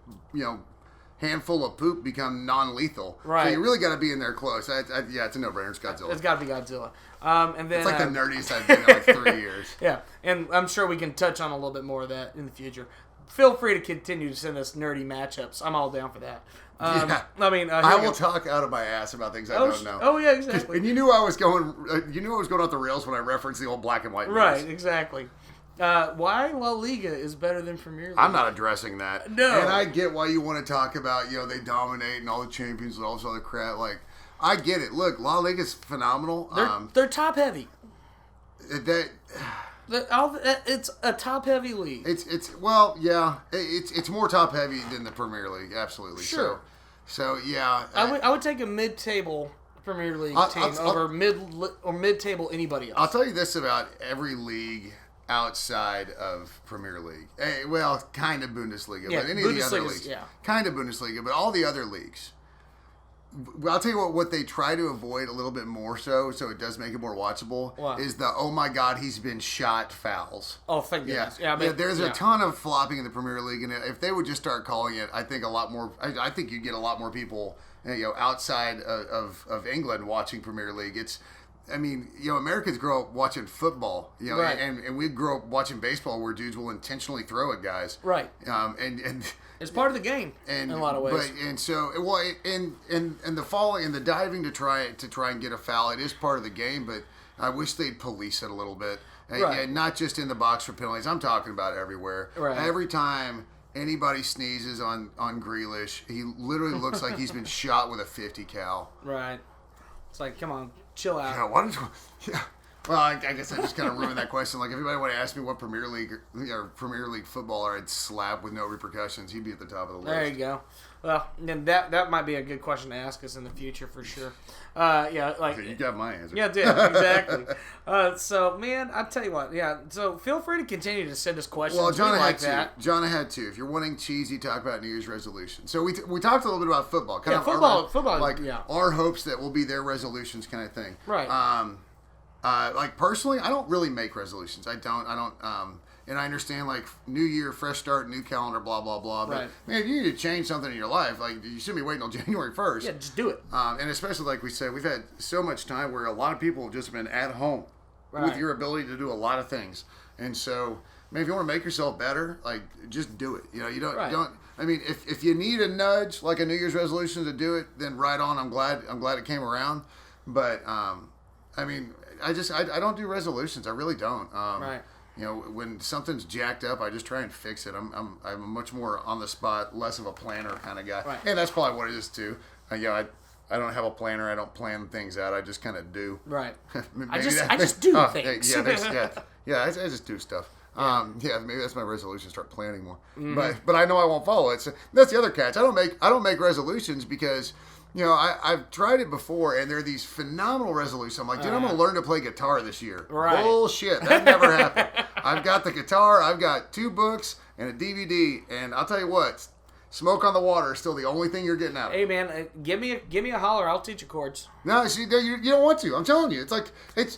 Speaker 2: handful of poop become non-lethal?
Speaker 1: Right.
Speaker 2: So you really got to be in there close. Yeah, it's a no-brainer. It's Godzilla.
Speaker 1: It's got to be Godzilla. And then
Speaker 2: it's like the nerdiest I've been in like 3 years.
Speaker 1: Yeah, and I'm sure we can touch on a little bit more of that in the future. Feel free to continue to send us nerdy matchups. I'm all down for that.
Speaker 2: Yeah.
Speaker 1: I mean,
Speaker 2: I will talk out of my ass about things I don't know.
Speaker 1: Oh yeah, exactly.
Speaker 2: And you knew I was going. You knew I was going off the rails when I referenced the old black and white movies.
Speaker 1: Right, exactly. Why La Liga is better than Premier League?
Speaker 2: I'm not addressing that.
Speaker 1: No.
Speaker 2: And I get why you want to talk about, they dominate and all the champions and all this other crap. Like, I get it. Look, La Liga's phenomenal.
Speaker 1: They're top heavy.
Speaker 2: It's
Speaker 1: a top heavy league.
Speaker 2: It's more top heavy than the Premier League, absolutely.
Speaker 1: Sure.
Speaker 2: So yeah.
Speaker 1: I would take a mid-table Premier League team over mid-table anybody else.
Speaker 2: I'll tell you this about every league outside of Premier League. Well, kind of Bundesliga, but any of the other leagues. Yeah. Kind of Bundesliga, but all the other leagues. I'll tell you what they try to avoid a little bit more so it does make it more watchable, is the, oh my God, he's been shot fouls.
Speaker 1: Oh, thank goodness.
Speaker 2: Yeah, there's a ton of flopping in the Premier League, and if they would just start calling it, I think a lot more, I think you'd get a lot more people outside of England watching Premier League. Americans grow up watching football,
Speaker 1: right.
Speaker 2: and we grow up watching baseball where dudes will intentionally throw at guys.
Speaker 1: Right.
Speaker 2: And
Speaker 1: it's part of the game in a lot of ways.
Speaker 2: And the falling and the diving to try and get a foul, it is part of the game, but I wish they'd police it a little bit.
Speaker 1: Right.
Speaker 2: And not just in the box for penalties. I'm talking about everywhere.
Speaker 1: Right.
Speaker 2: Every time anybody sneezes on Grealish, he literally looks like he's been shot with a 50 cal.
Speaker 1: Right. It's like, come on, chill out.
Speaker 2: Yeah, why don't you? Yeah. Well, I guess I just kind of ruined that question. Like, if anybody would ask me what Premier League footballer I'd slap with no repercussions, he'd be at the top of the list.
Speaker 1: There you go. Well, then that might be a good question to ask us in the future for sure. You
Speaker 2: got my answer.
Speaker 1: Yeah, I did exactly. So, man, I'll tell you what. Yeah, so feel free to continue to send us questions.
Speaker 2: Well, John
Speaker 1: had two.
Speaker 2: John had two. If you're wanting cheesy, talk about New Year's resolutions. So we talked a little bit about football.
Speaker 1: Football.
Speaker 2: Like our hopes that will be their resolutions, kind of thing.
Speaker 1: Right.
Speaker 2: Like personally, I don't really make resolutions. I don't. And I understand, like, new year, fresh start, new calendar, blah, blah, blah. But, man, if you need to change something in your life, like, you shouldn't be waiting until January 1st.
Speaker 1: Yeah, just do it.
Speaker 2: And especially, like we said, we've had so much time where a lot of people have just been at home with your ability to do a lot of things. And so, man, if you want to make yourself better, like, just do it. You don't. I mean, if you need a nudge, like a New Year's resolution to do it, then right on. I'm glad it came around. But, I mean, I don't do resolutions. I really don't.
Speaker 1: Right.
Speaker 2: When something's jacked up, I just try and fix it. I'm much more on the spot, less of a planner kind of guy.
Speaker 1: Right.
Speaker 2: And that's probably what it is too. I don't have a planner. I don't plan things out. I just kind of do.
Speaker 1: Right. I just do things.
Speaker 2: I just do stuff. Maybe that's my resolution. Start planning more. Mm-hmm. But I know I won't follow it. So that's the other catch. I don't make resolutions because. I've tried it before, and there are these phenomenal resolutions. I'm like, dude, I'm going to learn to play guitar this year.
Speaker 1: Right.
Speaker 2: Bullshit. That never happened. I've got the guitar. I've got 2 books and a DVD, and I'll tell you what, Smoke on the Water is still the only thing you're getting out of it.
Speaker 1: Hey, man, give me a holler. I'll teach you chords.
Speaker 2: No, see, you don't want to. I'm telling you. It's like, it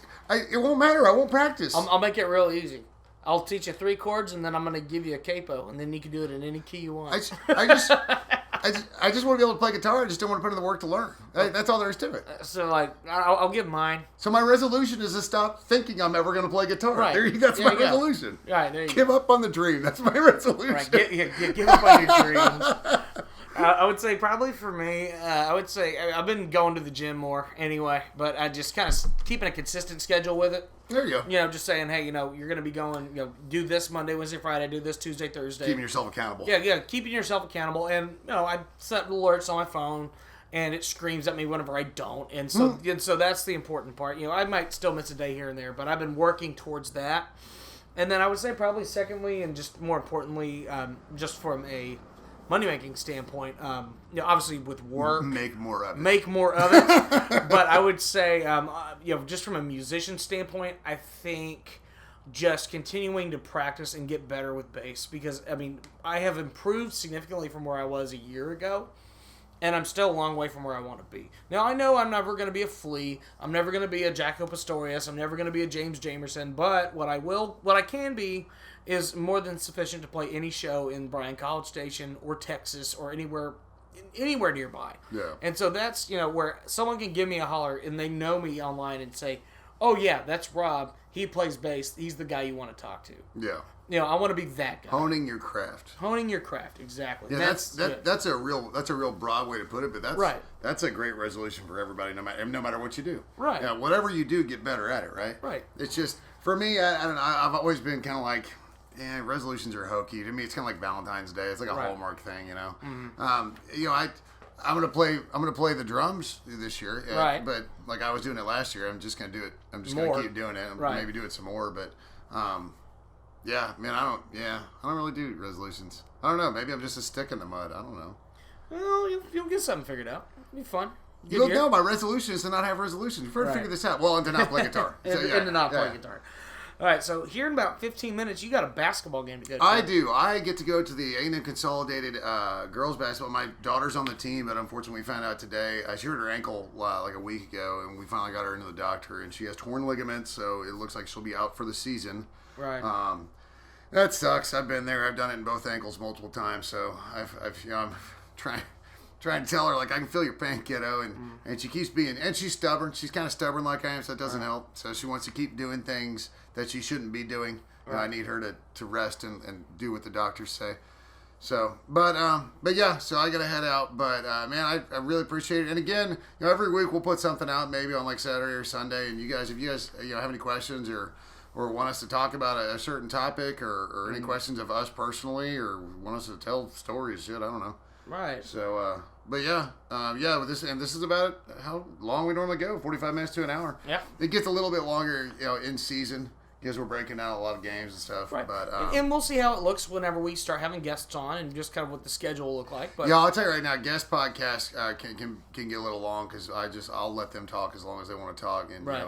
Speaker 2: won't matter. I won't practice.
Speaker 1: I'll make it real easy. I'll teach you 3 chords, and then I'm going to give you a capo, and then you can do it in any key you want.
Speaker 2: I just want to be able to play guitar. I just don't want to put in the work to learn. That's all there is to it.
Speaker 1: So, like, I'll give mine.
Speaker 2: So my resolution is to stop thinking I'm ever going to play guitar.
Speaker 1: Right.
Speaker 2: That's my resolution.
Speaker 1: Right, there you
Speaker 2: Give up on the dream. That's my resolution.
Speaker 1: Right, give up on your dreams. I would say probably for me, I've been going to the gym more anyway, but I just kind of keeping a consistent schedule with it.
Speaker 2: There you go.
Speaker 1: Just saying, hey, you're going to be going, do this Monday, Wednesday, Friday, do this Tuesday, Thursday.
Speaker 2: Keeping yourself accountable.
Speaker 1: Yeah, keeping yourself accountable. And, I set alerts on my phone, and it screams at me whenever I don't. And so that's the important part. I might still miss a day here and there, but I've been working towards that. And then I would say probably secondly, and just more importantly, just from a money-making standpoint, obviously with work,
Speaker 2: make more of
Speaker 1: it. But I would say, just from a musician standpoint, I think just continuing to practice and get better with bass, because I have improved significantly from where I was a year ago, And I'm still a long way from where I want to be. Now, I know I'm never going to be a Flea. I'm never going to be a Jaco Pastorius. I'm never going to be a James Jamerson. But what I can be is more than sufficient to play any show in Bryan College Station or Texas or anywhere nearby.
Speaker 2: Yeah.
Speaker 1: And so that's, where someone can give me a holler and they know me online and say, oh, yeah, that's Rob. He plays bass. He's the guy you want to talk to.
Speaker 2: Yeah.
Speaker 1: I want to be that guy.
Speaker 2: Honing your craft.
Speaker 1: Honing your craft, exactly.
Speaker 2: Yeah, that's a real broad way to put it, but that's a great resolution for everybody, no matter what you do.
Speaker 1: Right.
Speaker 2: Yeah, whatever you do, get better at it. Right.
Speaker 1: Right.
Speaker 2: It's just for me. I don't know. I've always been kind of like, resolutions are hokey. To me, it's kind of like Valentine's Day. It's like a Hallmark thing,
Speaker 1: Mm-hmm.
Speaker 2: I'm gonna play the drums this year.
Speaker 1: Right.
Speaker 2: But like I was doing it last year, I'm just gonna do it. I'm just
Speaker 1: More.
Speaker 2: gonna keep doing it. Maybe do it some more, but. Yeah, man, I don't really do resolutions. I don't know. Maybe I'm just a stick in the mud. I don't know.
Speaker 1: Well, you'll get something figured out. It'll be fun.
Speaker 2: No, my resolution is to not have resolutions. We've got to figure this out. Well, and to not play guitar.
Speaker 1: And to not play guitar. All right, so here in about 15 minutes, you got a basketball game to go to.
Speaker 2: I do. I get to go to the A&M Consolidated girls basketball. My daughter's on the team, but unfortunately we found out today. She hurt her ankle like a week ago, and we finally got her into the doctor, and she has torn ligaments, so it looks like she'll be out for the season.
Speaker 1: Right.
Speaker 2: That sucks. I've been there. I've done it in both ankles multiple times, so I'm trying to tell her, like, I can feel your pain, kiddo, and she keeps being, and she's stubborn. She's kind of stubborn like I am, so it doesn't help. So she wants to keep doing things that she shouldn't be doing. Right. I need her to rest and do what the doctors say. So, but yeah, so I got to head out. But man, I really appreciate it. And again, every week we'll put something out, maybe on like Saturday or Sunday. And if you guys have any questions or want us to talk about a certain topic or any questions of us personally, or want us to tell stories, shit, I don't know.
Speaker 1: Right.
Speaker 2: So, but yeah, with this, and this is about how long we normally go, 45 minutes to an hour.
Speaker 1: Yeah.
Speaker 2: It gets a little bit longer, in season, because we're breaking down a lot of games and stuff.
Speaker 1: Right.
Speaker 2: But,
Speaker 1: and we'll see how it looks whenever we start having guests on and just kind of what the schedule will look like. But
Speaker 2: yeah, I'll tell you right now, guest podcasts can get a little long because I'll let them talk as long as they want to talk. And,
Speaker 1: right.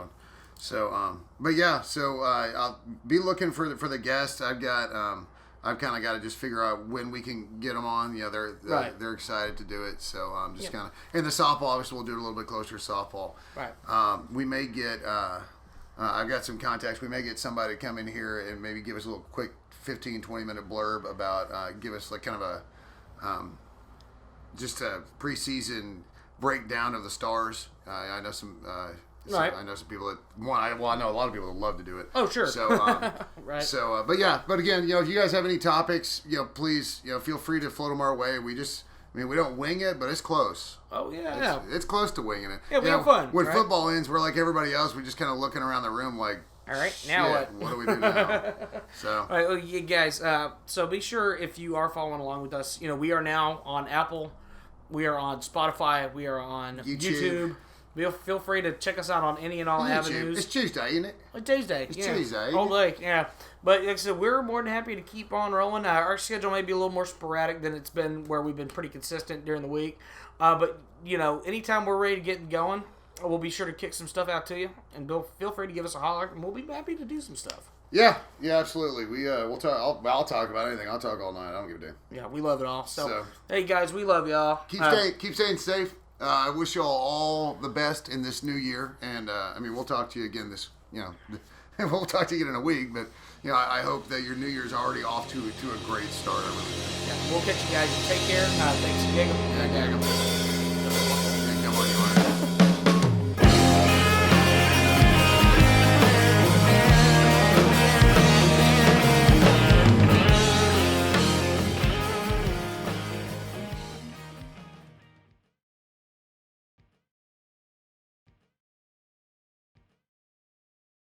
Speaker 2: So, but yeah, so I'll be looking for the guests. I've kind of got to just figure out when we can get them on. They're excited to do it. So I'm just kind of, and the softball, obviously we'll do it a little bit closer to softball.
Speaker 1: Right.
Speaker 2: We may get, I've got some contacts. We may get somebody to come in here and maybe give us a little quick 15, 20 minute blurb about, give us like kind of a, just a preseason breakdown of the stars. I know some,
Speaker 1: right.
Speaker 2: I know some people that I know a lot of people that love to do it.
Speaker 1: Oh, sure.
Speaker 2: So,
Speaker 1: right.
Speaker 2: So, but again, if you guys have any topics, please, feel free to float them our way. We don't wing it, but it's close.
Speaker 1: Oh yeah,
Speaker 2: it's close to winging it.
Speaker 1: Yeah, we have fun.
Speaker 2: When football ends, we're like everybody else. We're just kind of looking around the room like,
Speaker 1: all right, now what?
Speaker 2: What do we do now? So,
Speaker 1: all right, well, you guys. So be sure if you are following along with us. We are now on Apple. We are on Spotify. We are on YouTube. Feel free to check us out on any and all avenues.
Speaker 2: It's Tuesday, isn't it?
Speaker 1: It's Tuesday.
Speaker 2: It's Tuesday.
Speaker 1: Whole day, yeah. But like I said, we're more than happy to keep on rolling. Our schedule may be a little more sporadic than it's been, where we've been pretty consistent during the week. But anytime we're ready to get going, we'll be sure to kick some stuff out to you. And feel free to give us a holler, and we'll be happy to do some stuff.
Speaker 2: Yeah, absolutely. We'll talk. I'll talk about anything. I'll talk all night. I don't give a damn.
Speaker 1: Yeah, we love it all. So hey guys, we love y'all.
Speaker 2: Keep staying safe. I wish y'all all the best in this new year, and we'll talk to you again we'll talk to you again in a week. But I hope that your New Year's already off to a great start. I really do.
Speaker 1: Yeah, we'll catch you guys. Take care. Thanks, Jacob.
Speaker 2: Yeah, Jacob.